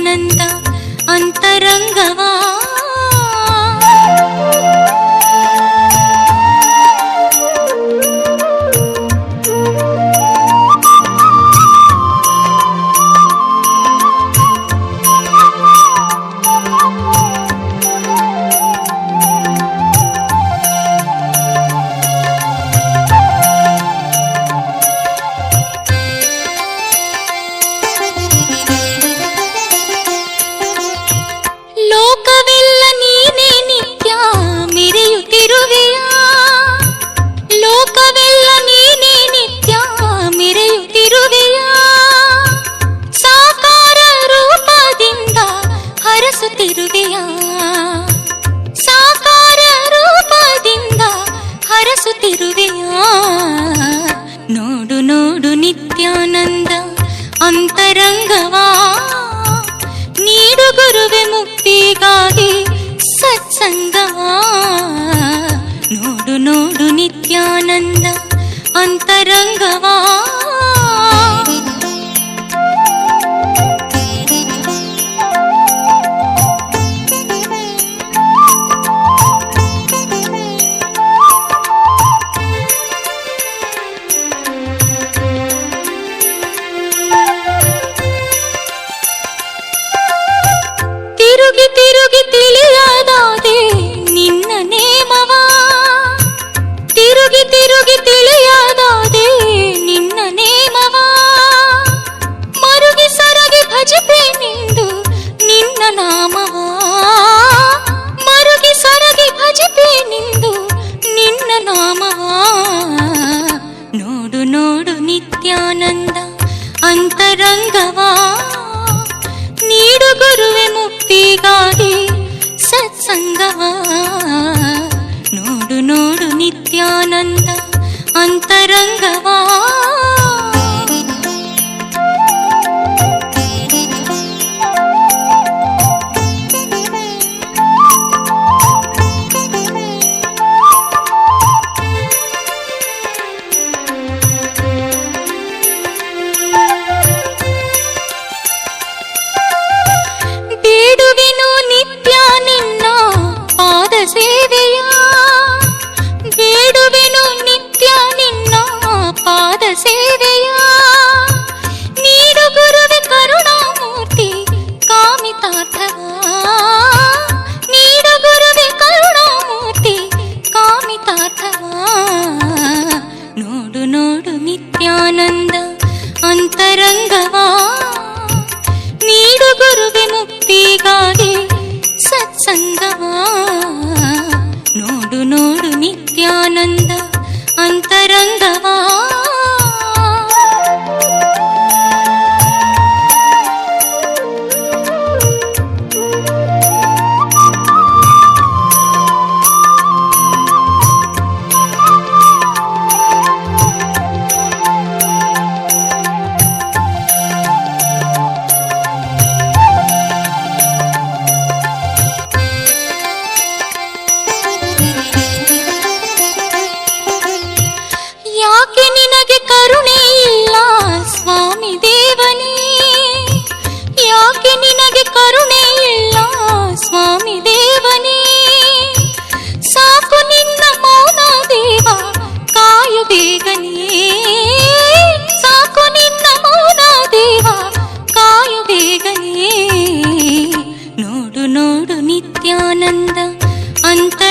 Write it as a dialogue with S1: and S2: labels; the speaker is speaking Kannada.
S1: ನಿತ್ಯಾನಂದ ಅಂತರಂಗವಾ ನೋಡು ನೋಡು ನಿತ್ಯಾನಂದ ಅಂತರಂಗವಾ ನೀಡು ಗುರುವೆ ಮುಕ್ತಿಗಾಗಿ ಸತ್ಸಂಗವಾ ನೋಡು ನೋಡು ನಿತ್ಯಾನಂದ ಅಂತರಂಗವಾ ತಿರುಗಿ ತಿಳಿಯದಾದೆ ನಿನ್ನ ನೇಮವಾ ತಿರುಗಿ ತಿಳಿಯದಾದೆ ನಿನ್ನ ನೇಮವಾ ಮರುಗಿ ಸರಗಿ ಭಜಿಪೆ ನಿಂದು ನಿನ್ನ ನಾಮವಾ ಮರುಗಿ ಸರಗಿ ಭಜಿಪೆ ನಿಂದು ನಿನ್ನ ನಾಮವಾ ನೋಡು ನೋಡು ನಿತ್ಯಾನಂದ ಅಂತರಂಗವಾ ನೀಡು ಗುರುವೆ ಮುಕ್ತಿಗಾಗಿ ಸತ್ಸಂಗವಾ ನೋಡು ನೋಡು ನಿತ್ಯಾನಂದ ಅಂತರಂಗವಾ ಸೇವೆಯ ಬೇಡುವೆನು ನಿತ್ಯ ನಿನ್ನ ಪಾದ ಸೇವೆಯ ನೀಡು ಗುರುವೆ ಕರುಣಾಮೂರ್ತಿ ಕಾಮಿತಾರ್ಥವಾ ನೀಡು ಗುರುವೆ ಕರುಣಾಮೂರ್ತಿ ಕಾಮಿತಾರ್ಥವಾ ನೋಡು ನೋಡು ನಿತ್ಯಾನಂದ ಅಂತರಂಗವಾ ನೀಡು ಗುರುವೆ ಮುಕ್ತಿಗಾಗಿ ಸತ್ಸಂಗವಾ ನೋಡು ನೋಡು ನಿತ್ಯಾನಂದ ಅಂತರಂಗವಾ ಯಾಕೆ ನಿನಗೆ ಕರುಣೆ ಇಲ್ಲ ಸ್ವಾಮಿ ದೇವನೇ ಯಾಕೆ ನಿನಗೆ ಕರುಣೆ ಇಲ್ಲ ಸ್ವಾಮಿ ದೇವನೇ ಸಾಕು ನಿನ್ನ ಮೌನ ದೇವ ಕಾಯು ಬೇಗನೇ ಸಾಕು ನಿನ್ನ ಮೌನ ದೇವ ಕಾಯು ಬೇಗನೇ ನೋಡು ನೋಡು ನಿತ್ಯಾನಂದ ಅಂತ